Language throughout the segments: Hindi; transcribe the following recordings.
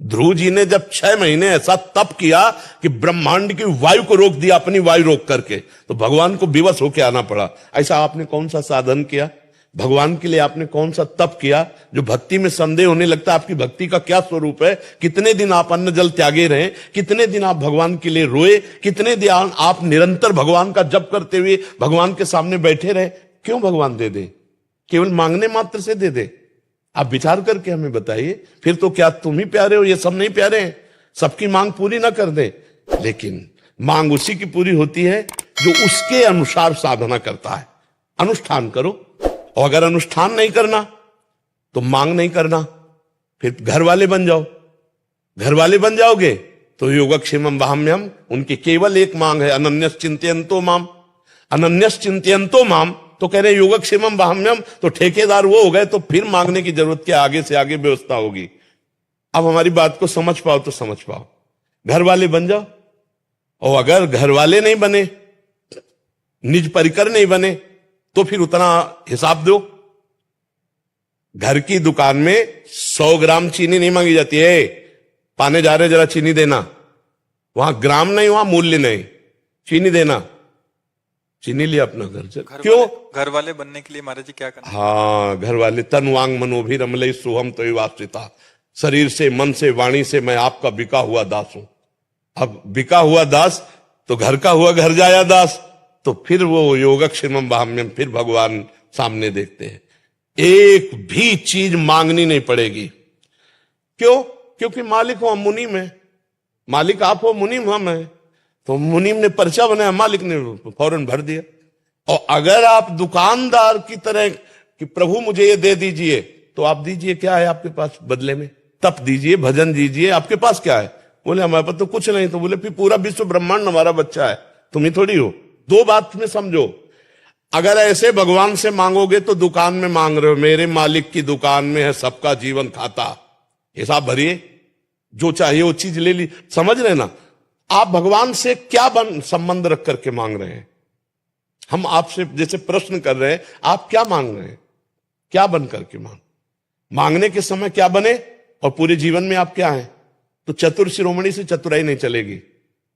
ध्रुव जी ने जब 6 महीने ऐसा तप किया कि ब्रह्मांड की वायु को रोक दिया, अपनी वायु रोक करके, तो भगवान को विवश होकर आना पड़ा। ऐसा आपने कौन सा साधन किया? भगवान के लिए आपने कौन सा तप किया? जो भक्ति में संदेह होने लगता है आपकी भक्ति का क्या स्वरूप है। कितने दिन आप अन्न जल त्यागे रहे, कितने दिन आप भगवान के लिए रोए, कितने दिन आप निरंतर भगवान का जप करते हुए भगवान के सामने बैठे रहे। क्यों भगवान दे दे? केवल मांगने मात्र से दे दे? आप विचार करके हमें बताइए। फिर तो क्या तुम ही प्यारे हो, ये सब नहीं प्यारे हैं? सबकी मांग पूरी ना कर दे, लेकिन मांग उसी की पूरी होती है जो उसके अनुसार साधना करता है। अनुष्ठान करो, और अगर अनुष्ठान नहीं करना तो मांग नहीं करना, फिर घर वाले बन जाओ। घर वाले बन जाओगे तो योगक्षेमम वहाम्यम, उनकी केवल एक मांग है, अनन्यस चिंतयन्तो माम। अनन्यस चिंतयन्तो माम तो कह रहे योगक्षेमम वहाम्यम, तो ठेकेदार वो हो गए, तो फिर मांगने की जरूरत क्या? आगे से आगे व्यवस्था होगी। अब हमारी बात को समझ पाओ तो समझ पाओ। घर वाले बन जाओ, और अगर घर वाले नहीं बने, निज परिकर नहीं बने, तो फिर उतना हिसाब दो। घर की दुकान में 100 ग्राम चीनी नहीं मांगी जाती है। पाने जा रहे जरा चीनी देना, वहां ग्राम नहीं, वहां मूल्य नहीं, चीनी देना। चीनी लिया अपना घर से। क्यों? घर वाले बनने के लिए महाराज जी क्या करना? हाँ, घर वाले तन वांग मनोभी रमले सोहम तो वास्ता, शरीर से, मन से, वाणी से मैं आपका बिका हुआ दास हूं। अब बिका हुआ दास तो घर का हुआ घर जाया दास, तो फिर वो योगक्षेमम वहाम्यम, फिर भगवान सामने देखते हैं। एक भी चीज मांगनी नहीं पड़ेगी। क्यों? क्योंकि मालिक हो हम, मुनीम है। मालिक आप हो, मुनीम हम है। तो मुनीम ने पर्चा बनाया, मालिक ने फौरन भर दिया। और अगर आप दुकानदार की तरह कि प्रभु मुझे ये दे दीजिए, तो आप दीजिए। क्या है आपके पास बदले में? तप दीजिए, भजन दीजिए। आपके पास क्या है? बोले हमारे पास तो कुछ नहीं। तो बोले फिर पूरा विश्व ब्रह्मांड हमारा बच्चा है, तुम ही थोड़ी हो। दो बात में समझो, अगर ऐसे भगवान से मांगोगे तो दुकान में मांग रहे हो। मेरे मालिक की दुकान में है सबका जीवन खाता, हिसाब भरिए, जो चाहिए वो चीज ले ली। समझ रहे ना? आप भगवान से क्या संबंध रख करके मांग रहे हैं? हम आपसे जैसे प्रश्न कर रहे हैं, आप क्या मांग रहे हैं? क्या बन करके मांगने के समय क्या बने, और पूरे जीवन में आप क्या हैं? तो चतुर शिरोमणि से चतुराई नहीं चलेगी।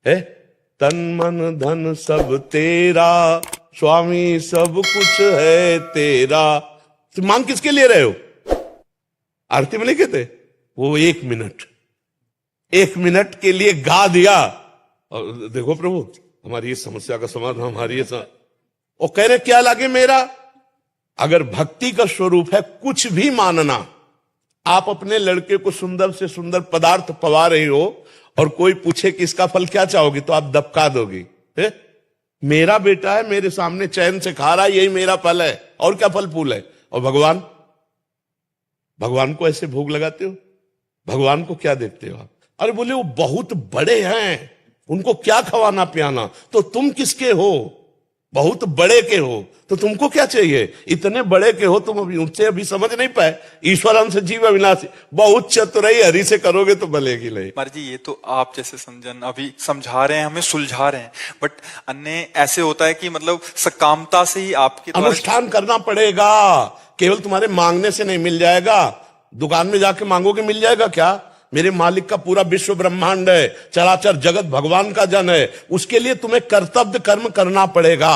है तन मन धन सब तेरा, स्वामी सब कुछ है तेरा। तो मांग किसके लिए रहे हो? आरती में नहीं कहते वो 1 मिनट के लिए गा दिया, और देखो प्रभु हमारी इस समस्या का समाधान, हमारी और कह रहे क्या लागे मेरा। अगर भक्ति का स्वरूप है कुछ भी मानना, आप अपने लड़के को सुंदर से सुंदर पदार्थ पवा रही हो, और कोई पूछे कि इसका फल क्या चाहोगी, तो आप दबका दोगी। मेरा बेटा है, मेरे सामने चैन से खा रहा है, यही मेरा फल है, और क्या फल फूल है। और भगवान को ऐसे भोग लगाते हो? भगवान को क्या देखते हो आप? अरे बोले वो बहुत बड़े हैं, उनको क्या खवाना पियाना। तो तुम किसके हो? बहुत बड़े के हो, तो तुमको क्या चाहिए? इतने बड़े के हो तुम, अभी उनसे अभी समझ नहीं पाए। ईश्वरन से जीव अविनाशी, बहुत चतुराई हरि से करोगे तो भलेगी नहीं। महाराज जी ये तो आप जैसे समझन अभी समझा रहे हैं, हमें सुलझा रहे हैं, बट अन्य ऐसे होता है कि मतलब सकामता से ही आपके अनुष्ठान करना पड़ेगा। केवल तुम्हारे मांगने से नहीं मिल जाएगा। दुकान में जाके मांगोगे मिल जाएगा क्या? मेरे मालिक का पूरा विश्व ब्रह्मांड है, चराचर जगत भगवान का जन है। उसके लिए तुम्हें कर्तव्य कर्म करना पड़ेगा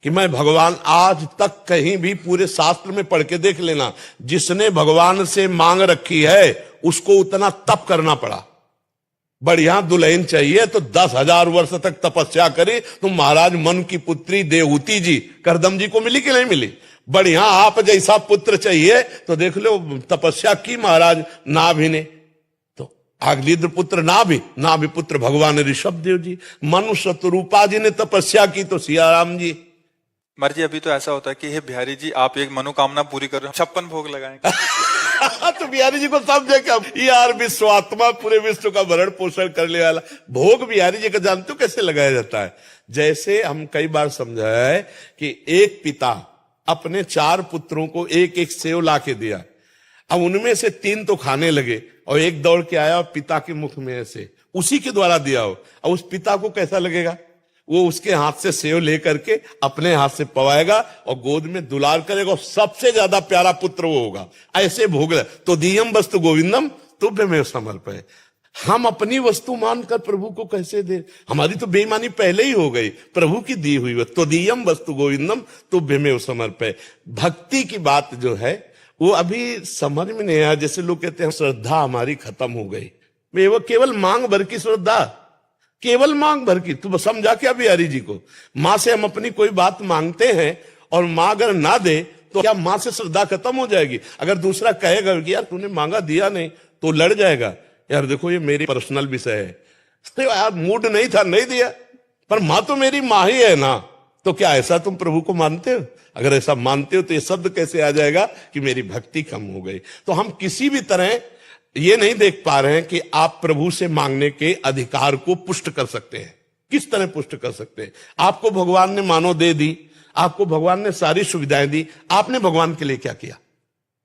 कि मैं भगवान, आज तक कहीं भी पूरे शास्त्र में पढ़ के देख लेना, जिसने भगवान से मांग रखी है उसको उतना तप करना पड़ा। बढ़िया दुल्हन चाहिए तो 10,000 वर्ष तक तपस्या करी। तुम महाराज मन की पुत्री देवहूति जी करदम जी को मिली कि नहीं मिली? बढ़िया आप जैसा पुत्र चाहिए तो देख लो, तपस्या की महाराज नाभि ने, तो आगलीद्र पुत्र नाभि पुत्र भगवान ऋषभ देव जी, मनुष्य रूपा जी ने तपस्या की तो सियाराम जी। महाराज जी अभी तो ऐसा होता है कि हे बिहारी जी आप एक मनोकामना पूरी कर रहे हो, 56 भोग लगाएंगे। तो बिहारी जी को समझे क्या यार, विश्वात्मा पूरे विश्व का भरण पोषण करने वाला। भोग बिहारी जी का जानते हो कैसे लगाया जाता है? जैसे हम कई बार समझाया है कि एक पिता अपने 4 पुत्रों को एक एक सेव ला के दिया। अब उनमें से 3 तो खाने लगे, और एक दौड़ के आया और पिता के मुख में ऐसे उसी के द्वारा दिया हो। अब उस पिता को कैसा लगेगा? वो उसके हाथ से सेव लेकर के अपने हाथ से पवाएगा और गोद में दुलार करेगा, और सबसे ज्यादा प्यारा पुत्र वो होगा। ऐसे भोग तो दियम वस्तु गोविंदम तुभ्यमेव समर्पय। हम अपनी वस्तु मानकर प्रभु को कैसे दे? हमारी तो बेईमानी पहले ही हो गई। प्रभु की दी हुई वस्तु, त्वदीयम वस्तु गोविंदम तुभ्यमेव समर्पय। भक्ति की बात जो है वो अभी समझ में नहीं आया। जैसे लोग कहते हैं श्रद्धा हमारी खत्म हो गई। वो केवल मांग भर की श्रद्धा, केवल मांग भर की। तू समझा क्या बिहारी जी को? माँ से हम अपनी कोई बात मांगते हैं और माँ अगर ना दे तो क्या माँ से श्रद्धा खत्म हो जाएगी? अगर दूसरा कहेगा कि यार तूने मांगा दिया नहीं, तो लड़ जाएगा, यार देखो ये मेरी पर्सनल विषय है, तो यार मूड नहीं था नहीं दिया, पर माँ तो मेरी माँ ही है ना। तो क्या ऐसा तुम प्रभु को मानते हो? अगर ऐसा मानते हो तो ये शब्द कैसे आ जाएगा कि मेरी भक्ति कम हो गई? तो हम किसी भी तरह ये नहीं देख पा रहे हैं कि आप प्रभु से मांगने के अधिकार को पुष्ट कर सकते हैं। किस तरह पुष्ट कर सकते हैं? आपको भगवान ने मानो दे दी, आपको भगवान ने सारी सुविधाएं दी, आपने भगवान के लिए क्या किया?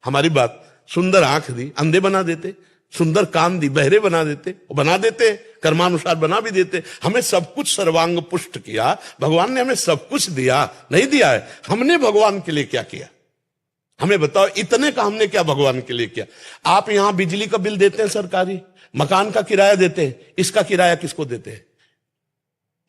हमारी बात, सुंदर आंख दी, अंधे बना देते, सुंदर कान दी, बहरे बना देते, बना देते, कर्मानुसार बना भी देते। हमें सब कुछ सर्वांग पुष्ट किया, भगवान ने हमें सब कुछ दिया, नहीं दिया है? हमने भगवान के लिए क्या किया? हमें बताओ, इतने का हमने क्या भगवान के लिए किया? आप यहां बिजली का बिल देते हैं सरकारी, मकान का किराया देते हैं, इसका किराया किसको देते हैं?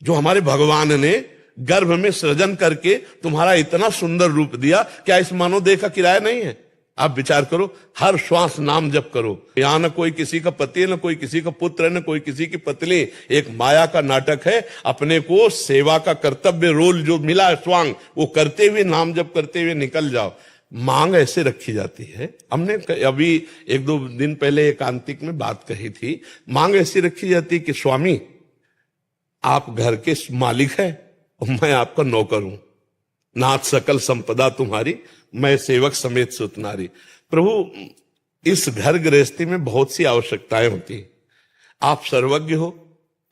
जो हमारे भगवान ने गर्भ में सृजन करके तुम्हारा इतना सुंदर रूप दिया, क्या इस मानव देह का किराया नहीं है? आप विचार करो, हर श्वास नाम जप करो। यहां न कोई किसी का पति है, न कोई किसी का पुत्र है, न कोई किसी की पत्नी। एक माया का नाटक है। अपने को सेवा का कर्तव्य रोल जो मिला है स्वांग, वो करते हुए नाम जप करते हुए निकल जाओ। मांग ऐसे रखी जाती है। हमने अभी एक दो दिन पहले एकांतिक में बात कही थी। मांग ऐसी रखी जाती है कि स्वामी आप घर के मालिक हैं और मैं आपका नौकर हूं। नाथ सकल संपदा तुम्हारी, मैं सेवक समेत सुत नारी। प्रभु, इस घर गृहस्थी में बहुत सी आवश्यकताएं होती हैं। आप सर्वज्ञ हो,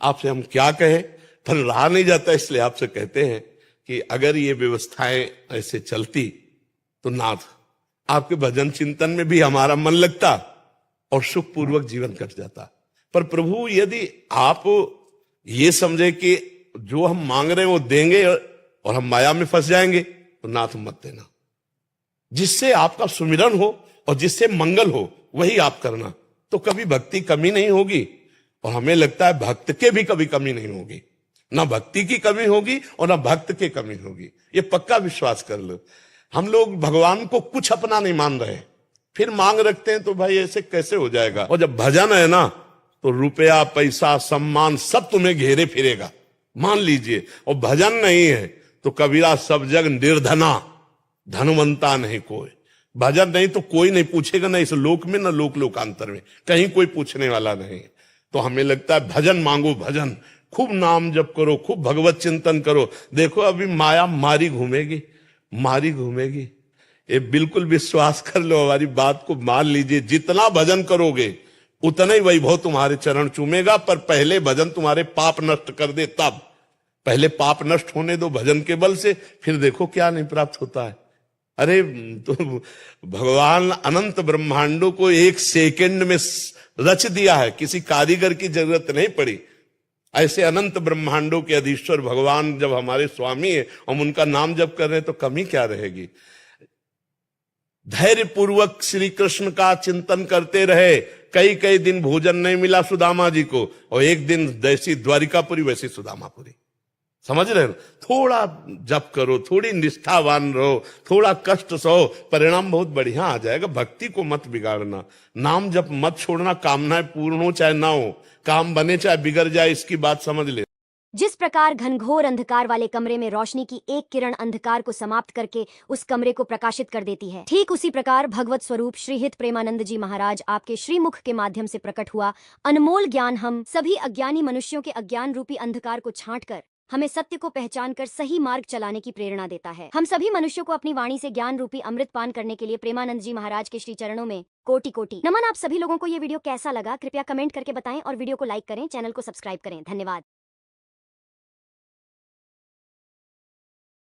आपसे हम क्या कहें, पर रहा नहीं जाता, इसलिए आपसे कहते हैं कि अगर ये व्यवस्थाएं ऐसे चलती तो नाथ आपके भजन चिंतन में भी हमारा मन लगता और सुखपूर्वक जीवन कट जाता। पर प्रभु, यदि आप ये समझे कि जो हम मांग रहे हैं वो देंगे और हम माया में फंस जाएंगे, तो नाथ मत देना। जिससे आपका सुमिरन हो और जिससे मंगल हो वही आप करना, तो कभी भक्ति कमी नहीं होगी। और हमें लगता है भक्त के भी कभी कमी नहीं होगी, ना भक्ति की कमी होगी और ना भक्त की कमी होगी। ये पक्का विश्वास कर लो। हम लोग भगवान को कुछ अपना नहीं मान रहे, फिर मांग रखते हैं, तो भाई ऐसे कैसे हो जाएगा? और जब भजन है ना, तो रुपया पैसा सम्मान सब तुम्हें घेरे फिरेगा, मान लीजिए। और भजन नहीं है तो कबीरा सब जग निर्धना, धनवंता नहीं कोई। भजन नहीं तो कोई नहीं पूछेगा, ना इस लोक में ना लोक लोकांतर में, कहीं कोई पूछने वाला नहीं। तो हमें लगता है भजन मांगो, भजन खूब नाम जप करो, खूब भगवत चिंतन करो। देखो अभी माया मारी घूमेगी, मारी घूमेगी। ये बिल्कुल विश्वास कर लो, हमारी बात को मान लीजिए। जितना भजन करोगे उतना ही वैभव तुम्हारे चरण चूमेगा। पर पहले भजन तुम्हारे पाप नष्ट कर दे, तब पहले पाप नष्ट होने दो भजन के बल से, फिर देखो क्या नहीं प्राप्त होता है। अरे तो भगवान अनंत ब्रह्मांडों को एक सेकंड में रच दिया है, किसी कारीगर की जरूरत नहीं पड़ी। ऐसे अनंत ब्रह्मांडों के अधीश्वर भगवान जब हमारे स्वामी है, हम उनका नाम जप कर रहे हैं, तो कमी क्या रहेगी? धैर्य पूर्वक श्री कृष्ण का चिंतन करते रहे। कई कई दिन भोजन नहीं मिला सुदामा जी को, और एक दिन जैसी द्वारिकापुरी वैसी सुदामापुरी। समझ रहे हो? थोड़ा जप करो, थोड़ी निष्ठावान रहो, थोड़ा कष्ट सहो, परिणाम बहुत बढ़िया आ जाएगा। भक्ति को मत बिगाड़ना, नाम जप मत छोड़ना। कामनाएं पूर्ण हो चाहे ना हो, काम बने चाहे बिगड़ जाए, इसकी बात समझ ले। जिस प्रकार घनघोर अंधकार वाले कमरे में रोशनी की एक किरण अंधकार को समाप्त करके उस कमरे को प्रकाशित कर देती है, ठीक उसी प्रकार भगवत स्वरूप श्री हित प्रेमानंद जी महाराज आपके श्रीमुख के माध्यम से प्रकट हुआ अनमोल ज्ञान हम सभी अज्ञानी मनुष्यों के अज्ञान रूपी अंधकार को छांटकर हमें सत्य को पहचान कर सही मार्ग चलाने की प्रेरणा देता है। हम सभी मनुष्यों को अपनी वाणी से ज्ञान रूपी अमृत पान करने के लिए प्रेमानंद जी महाराज के श्री चरणों में कोटि कोटि नमन। आप सभी लोगों को ये वीडियो कैसा लगा कृपया कमेंट करके बताएं और वीडियो को लाइक करें, चैनल को सब्सक्राइब करें। धन्यवाद।